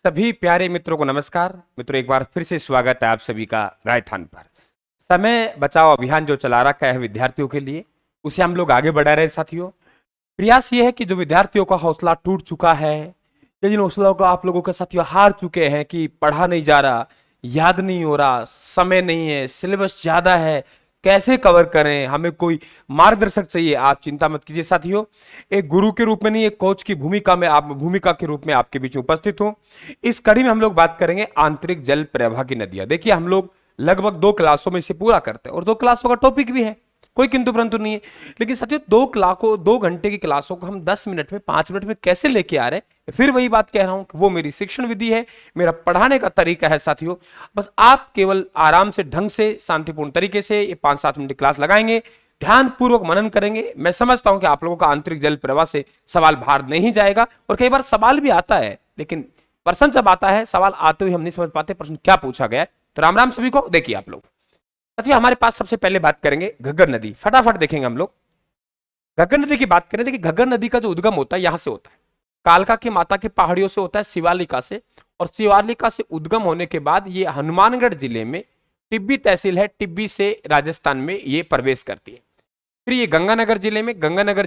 सभी प्यारे मित्रों को नमस्कार। मित्रों, एक बार फिर से स्वागत है आप सभी का राजस्थान पर। समय बचाओ अभियान जो चला रखा है विद्यार्थियों के लिए, उसे हम लोग आगे बढ़ा रहे हैं साथियों। प्रयास ये है कि जो विद्यार्थियों का हौसला टूट चुका है या जिन हौसलों को आप लोगों के साथियों हार चुके हैं कि पढ़ा नहीं जा रहा, याद नहीं हो रहा, समय नहीं है, सिलेबस ज्यादा है, कैसे कवर करें, हमें कोई मार्गदर्शक चाहिए, आप चिंता मत कीजिए साथियों। एक गुरु के रूप में नहीं, एक कोच की भूमिका के रूप में आपके बीच में उपस्थित हूं। इस कड़ी में हम लोग बात करेंगे आंतरिक जल प्रवाह की नदियां। देखिए, हम लोग लगभग 2 क्लासों में इसे पूरा करते हैं और 2 क्लासों का टॉपिक भी है, कोई किंतु परंतु नहीं है। लेकिन साथियों, 2 घंटे की क्लासों को हम 10 मिनट में, 5 मिनट में कैसे लेके आ रहे हैं, फिर वही बात कह रहा हूं कि वो मेरी शिक्षण विधि है, मेरा पढ़ाने का तरीका है साथियों। बस आप केवल आराम से, ढंग से, शांतिपूर्ण तरीके से ये 5-7 मिनट की क्लास लगाएंगे, ध्यान पूर्वक मनन करेंगे। मैं समझता हूं कि आप लोगों का आंतरिक जल प्रवाह से सवाल बाहर नहीं जाएगा। और कई बार सवाल भी आता है, लेकिन प्रश्न जब आता है, सवाल आते हुए हम नहीं समझ पाते प्रश्न क्या पूछा गया है। तो राम राम सभी को। देखिए आप लोग साथियों, हमारे पास सबसे पहले बात करेंगे घग्गर नदी। फटाफट देखेंगे हम लोग। घग्गर नदी की बात करें, देखिए घग्गर नदी का जो उद्गम होता है यहां से होता है, कालका की माता की पहाड़ियों से होता है, शिवालिका से। और शिवालिका से उद्गम होने के बाद ये हनुमानगढ़ जिले में टिब्बी तहसील है, टिब्बी से राजस्थान में ये प्रवेश करती है। फिर ये गंगानगर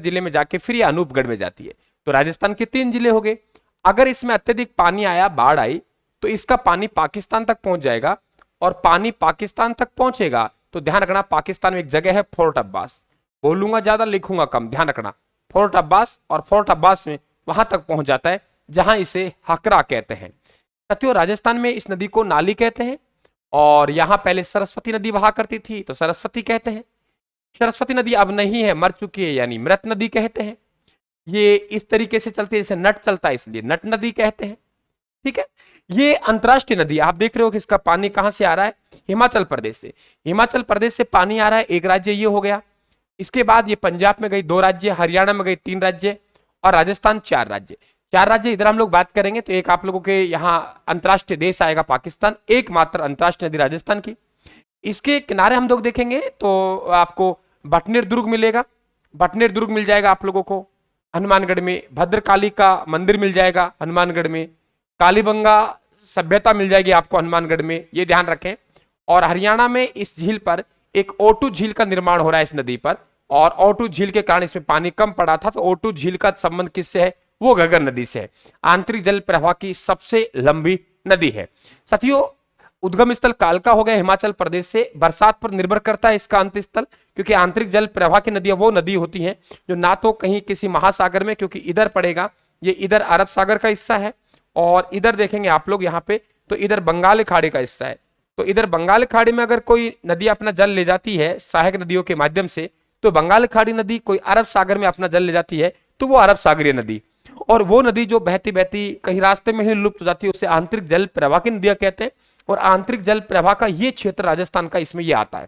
जिले में जाके फिर ये अनूपगढ़ में जाती है। तो राजस्थान के 3 जिले हो गए। अगर इसमें अत्यधिक पानी आया, बाढ़ आई, तो इसका पानी पाकिस्तान तक पहुंच जाएगा। और पानी पाकिस्तान तक पहुंचेगा तो ध्यान रखना, पाकिस्तान में एक जगह है फोर्ट अब्बास, बोलूंगा ज्यादा लिखूंगा कम, ध्यान रखना, फोर्ट अब्बास। और फोर्ट अब्बास में वहां तक पहुंच जाता है जहां इसे हकरा कहते हैं साथियों। राजस्थान में इस नदी को नाली कहते हैं। और यहां पहले सरस्वती नदी बहा करती थी तो सरस्वती कहते हैं। सरस्वती नदी अब नहीं है, मर चुकी है, यानी मृत नदी कहते हैं। ये इस तरीके से चलती है जैसे नट चलता है, इसलिए नट नदी कहते हैं। ठीक है। ये अंतरराष्ट्रीय नदी, आप देख रहे हो कि इसका पानी कहां से आ रहा है, हिमाचल प्रदेश से। हिमाचल प्रदेश से पानी आ रहा है, एक राज्य ये हो गया। इसके बाद ये पंजाब में गई 2 राज्य, हरियाणा में गई 3 राज्य, और राजस्थान 4 राज्य। 4 राज्य इधर हम लोग बात करेंगे तो एक आप लोगों के यहाँ अंतरराष्ट्रीय देश आएगा पाकिस्तान, एकमात्र अंतरराष्ट्रीय नदी राजस्थान की। इसके किनारे हम लोग देखेंगे तो आपको भटनेर दुर्ग मिलेगा, भटनेर दुर्ग मिल जाएगा आप लोगों को हनुमानगढ़ में। भद्रकाली का मंदिर मिल जाएगा हनुमानगढ़ में। कालीबंगा सभ्यता मिल जाएगी आपको हनुमानगढ़ में, ये ध्यान रखें। और हरियाणा में इस झील पर एक ओटू झील का निर्माण हो रहा है इस नदी पर, और ओटू झील के कारण इसमें पानी कम पड़ा था, तो ओटू झील का संबंध किससे है, वो घग्गर नदी से है। आंतरिक जल प्रवाह की सबसे लंबी नदी है साथियों। उद्गम स्थल कालका हो गया हिमाचल प्रदेश से। बरसात पर निर्भर करता है इसका अंत स्थल, क्योंकि आंतरिक जल प्रवाह की नदियां वो नदी होती हैं जो ना तो कहीं किसी महासागर में, क्योंकि इधर पड़ेगा, ये इधर अरब सागर का हिस्सा है, और इधर देखेंगे आप लोग यहाँ पे तो इधर बंगाल खाड़ी का हिस्सा है। तो इधर बंगाल खाड़ी में अगर कोई नदी अपना जल ले जाती है सहायक नदियों के माध्यम से, तो बंगाल खाड़ी नदी कोई अरब सागर में अपना जल ले जाती है तो वो अरब सागरीय नदी। और वो नदी जो बहती बहती कहीं रास्ते में ही लुप्त हो जाती है उसे आंतरिक जल प्रवाह की नदियां कहते हैं। और आंतरिक जल प्रवाह का ये क्षेत्र राजस्थान का, इसमें ये आता है।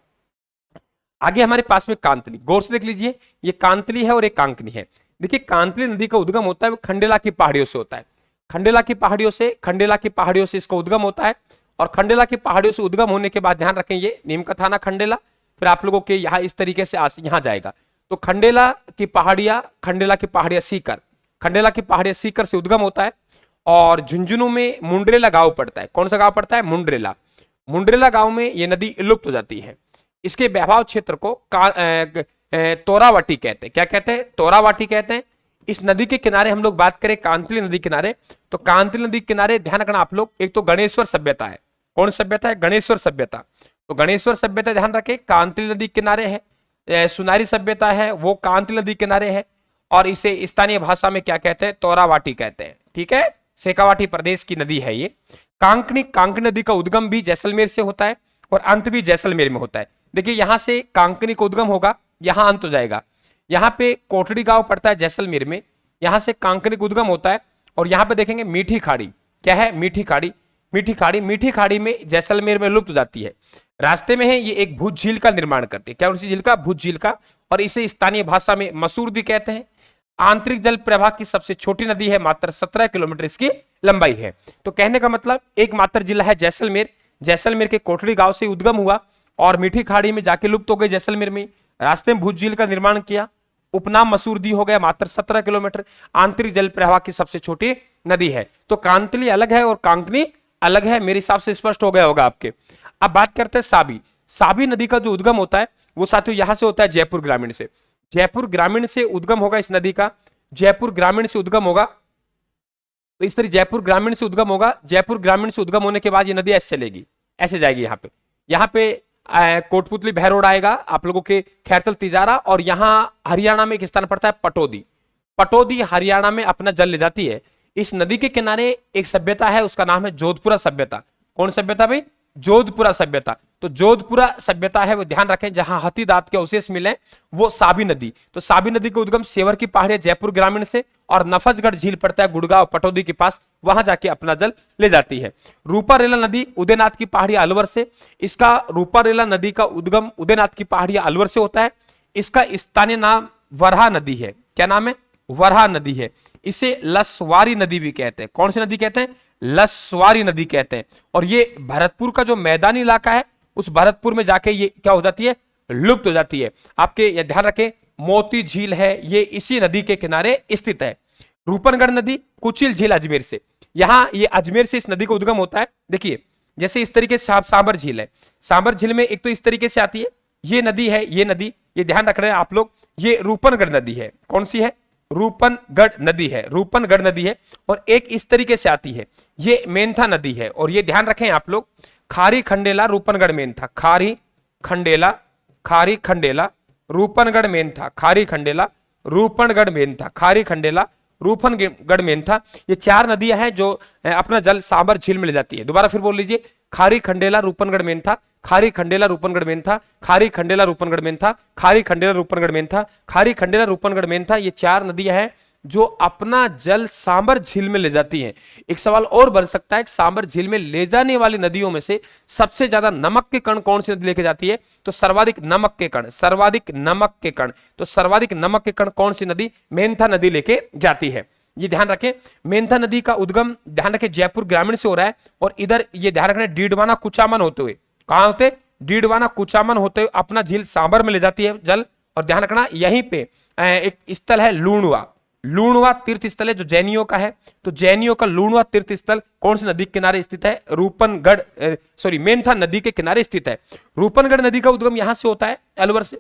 आगे हमारे पास में कांतली, गौर से देख लीजिए, ये कांतली है और एक कांकनी है। देखिए, कांतली नदी का उद्गम होता है वो खंडेला की पहाड़ियों से होता है। खंडेला की पहाड़ियों से इसका उद्गम होता है। और खंडेला की पहाड़ियों से उद्गम होने के बाद ध्यान रखें, ये नीम का थाना खंडेला, फिर आप लोगों के यहाँ इस तरीके से यहाँ जाएगा। तो खंडेला की पहाड़ियां सीकर, खंडेला की पहाड़ियां सीकर से उद्गम होता है। और झुंझुनू में मुंड्रेला गांव पड़ता है। कौन सा गांव पड़ता है, मुंड्रेला। मुंड्रेला गांव में ये नदी लुप्त हो जाती है। इसके बहवाव क्षेत्र को तोरावाटी कहते हैं। क्या कहते हैं, तोरावाटी कहते हैं। इस नदी के किनारे हम लोग बात करें कांतली नदी किनारे, तो कांतली नदी किनारे ध्यान रखना आप लोग, एक तो गणेश्वर सभ्यता है। कौन सभ्यता है, गणेश्वर सभ्यता। तो गणेश्वर सभ्यता ध्यान रखें कांतली नदी किनारे है। सुनारी सभ्यता है वो कांतली नदी किनारे है, और इसे स्थानीय भाषा में क्या कहते हैं, तोरावाटी कहते हैं। ठीक है, शेखावाटी प्रदेश की नदी है ये। कांकनी नदी का उद्गम भी जैसलमेर से होता है और अंत भी जैसलमेर में होता है। देखिए, यहां से कांकनी का उद्गम होगा, यहां अंत हो जाएगा। यहाँ पे कोटड़ी गांव पड़ता है जैसलमेर में, यहां से कांकनी का उद्गम होता है। और यहाँ पे देखेंगे मीठी खाड़ी, क्या है, मीठी खाड़ी में जैसलमेर में लुप्त हो जाती है। रास्ते में है ये एक भूज झील का निर्माण करती है। क्या उसी झील का, भूज झील का। और इसे स्थानीय भाषा में मसूरदी कहते हैं। आंतरिक जल प्रवाह की सबसे छोटी नदी है, मात्र 17 किलोमीटर इसकी लंबाई है। तो कहने का मतलब एकमात्र जिला है जैसलमेर। जैसलमेर के कोटड़ी गांव से उद्गम हुआ और मीठी खाड़ी में जाके लुप्त हो गए जैसलमेर में। रास्ते में भूज झील का निर्माण किया, उपनाम मसूरदी हो गया, मात्र 17 किलोमीटर। आंतरिक जल प्रवाह की सबसे छोटी नदी है। तो कांतली अलग है और कांकनी अलग है, मेरे हिसाब से स्पष्ट हो गया होगा आपके। अब बात करते हैं साबी। साबी नदी का जो उद्गम होता है वो साथियों यहां से होता है, जयपुर ग्रामीण से। जयपुर ग्रामीण से उद्गम होगा इस नदी का, जयपुर ग्रामीण से उद्गम होगा। तो इस तरह जयपुर ग्रामीण से उद्गम होगा, जयपुर ग्रामीण से उद्गम होने के बाद ये नदी ऐसे चलेगी, ऐसे जाएगी। यहाँ पे कोटपुतली बहर रोड आएगा आप लोगों के, खैरतल तिजारा, और यहाँ हरियाणा में एक स्थान पड़ता है पटौदी। पटौदी हरियाणा में अपना जल ले जाती है। इस नदी के किनारे एक सभ्यता है, उसका नाम है जोधपुरा सभ्यता। कौन सभ्यता भाई? जोधपुरा सभ्यता। तो जोधपुरा सभ्यता है वो ध्यान रखें, जहां हाथी दांत के अवशेष मिले वो साबी नदी। तो साबी नदी का उद्गम सेवर की पहाड़ियां जयपुर ग्रामीण से, और नफजगढ़ झील पड़ता है गुड़गांव पटौदी के पास, वहां जाके अपना जल ले जाती है। रूपारेला नदी उदयनाथ की पहाड़ी अलवर से, इसका रूपारेला नदी का उद्गम उदयनाथ की पहाड़ी अलवर से होता है। इसका स्थानीय नाम वरहा नदी है। क्या नाम है? वरहा नदी है। इसे लसवारी नदी भी कहते हैं। कौन सी नदी कहते हैं? लसवारी नदी कहते हैं। और ये भरतपुर का जो मैदानी इलाका है, उस भरतपुर में जाके ये क्या हो जाती है? लुप्त हो जाती है। आपके ये ध्यान रखें, मोती झील है ये इसी नदी के किनारे स्थित है। रूपनगढ़ नदी कुचिल झील अजमेर से, यहां ये अजमेर से इस नदी का उद्गम होता है। देखिए जैसे इस तरीके से सांबर झील है, सांबर झील में एक तो इस तरीके से आती है ये नदी है, ये नदी, ये ध्यान रख रहे हैं आप लोग, ये रूपनगढ़ नदी है। कौन सी है? रूपनगढ़ नदी है, रूपनगढ़ नदी है। और एक इस तरीके से आती है, ये मेंथा नदी है। और ये ध्यान रखें आप लोग, खारी खंडेला रूपनगढ़ मेंथा, खारी खंडेला रूपनगढ़ मेंथा, खारी खंडेला रूपनगढ़ मेंथा, खारी खंडेला रूपनगढ़ मेंथा, ये चार नदियां हैं जो अपना जल सांबर झील में ले जाती है। दोबारा फिर बोल लीजिए, खारी खंडेला रूपनगढ़ मेंथा, खारी खंडेला रूपनगढ़ मेंथा, खारी खंडेला रूपनगढ़ मेंथा, खारी खंडेला रूपनगढ़ मेंथा, खारी खंडेला रूपनगढ़ मेंथा, ये चार नदियां हैं जो अपना जल सांबर झील में ले जाती हैं। एक सवाल और बन सकता है, सांबर झील में ले जाने वाली नदियों में से सबसे ज्यादा नमक के कण कौन सी नदी लेके जाती है? तो सर्वाधिक नमक के कण, सर्वाधिक नमक के कण, तो सर्वाधिक नमक के कण कौन सी नदी? मेंथा नदी लेके जाती है। ये ध्यान रखें, मेंथा नदी का उद्गम ध्यान रखें जयपुर ग्रामीण से हो रहा है। और इधर ये ध्यान रखना, डीडवाना कुचामन होते हुए, कहां होते? डीडवाना कुचामन होते हुए अपना झील सांबर में ले जाती है जल। और ध्यान रखना यहीं पे एक स्थल है लूणवा, लूणवा तीर्थ स्थल है जो जैनियों का है। तो जैनियों का लूणवा तीर्थ स्थल कौन सी नदी के किनारे स्थित है? रूपनगढ़ मेंथा नदी के किनारे स्थित है। रूपनगढ़ नदी का उद्गम यहां से होता है अलवर से,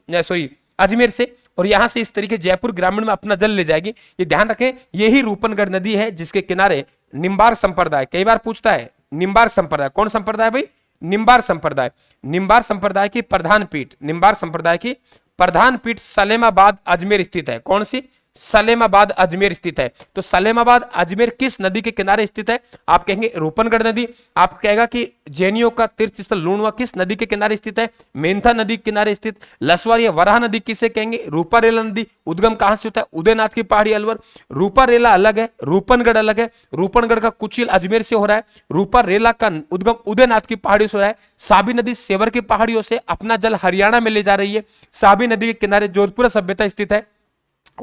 अजमेर से, और यहां से इस तरीके जयपुर ग्रामीण में अपना जल ले जाएगी। ये ध्यान रखें, यही रूपनगढ़ नदी है जिसके किनारे निम्बार संप्रदाय, कई बार पूछता है निम्बार संप्रदाय, कौन संप्रदाय भाई? निम्बार संप्रदाय। निम्बार संप्रदाय की प्रधान पीठ, निम्बार संप्रदाय की प्रधान पीठ सलेमाबाद अजमेर स्थित है। कौन सी? सलेमाबाद अजमेर स्थित है। तो सलेमाबाद अजमेर किस नदी के किनारे स्थित है? आप कहेंगे रूपनगढ़ नदी। आप कहेगा कि जैनियों का तीर्थ स्थल लूणवा किस नदी के किनारे स्थित है? मेंथा नदी के किनारे स्थित। लसवार या वराह नदी किसे कहेंगे? रूपारेला नदी। उद्गम कहां से होता है? उदयनाथ की पहाड़ी अलवर। रूपारेला अलग है, रूपनगढ़ अलग है। रूपनगढ़ का कुचिल अजमेर से हो रहा है, रूपारेला का उद्गम उदयनाथ की पहाड़ियों से हो रहा है। साबी नदी सेवर की पहाड़ियों से अपना जल हरियाणा में ले जा रही है। साबी नदी के किनारे जोधपुरा सभ्यता स्थित है।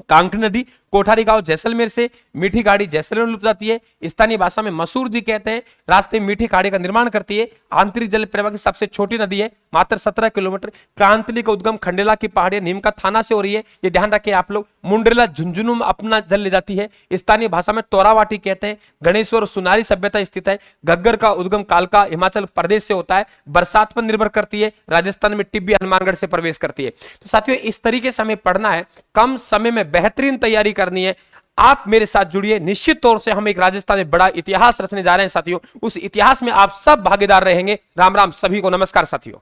कांकरी नदी कोठारी गांव जैसलमेर से मीठी खाड़ी जैसलमेर में जाती है। स्थानीय भाषा में मसूरदी कहते हैं। रास्ते में मीठी खाड़ी का निर्माण करती है। आंतरिक जल प्रवाह की सबसे छोटी नदी है, मात्र 17 किलोमीटर। क्रांतिली का उद्गम खंडेला की पहाड़ी नीमका थाना से हो रही है। ये ध्यान रखें आप लोग। मुंडेला झुंझुनू में अपना जल ले जाती है। स्थानीय भाषा में तोरावाटी कहते हैं। गणेश्वर सुनारी सभ्यता स्थित है। घग्गर का उद्गम कालका हिमाचल प्रदेश से होता है। बरसात पर निर्भर करती है। राजस्थान में टिब्बी हनुमानगढ़ से प्रवेश करती है। तो साथियों इस तरीके से हमें पढ़ना है, कम समय में बेहतरीन तैयारी करनी है। आप मेरे साथ जुड़िए। निश्चित तौर से हम एक राजस्थान में बड़ा इतिहास रचने जा रहे हैं साथियों। उस इतिहास में आप सब भागीदार रहेंगे। राम राम सभी को, नमस्कार साथियों।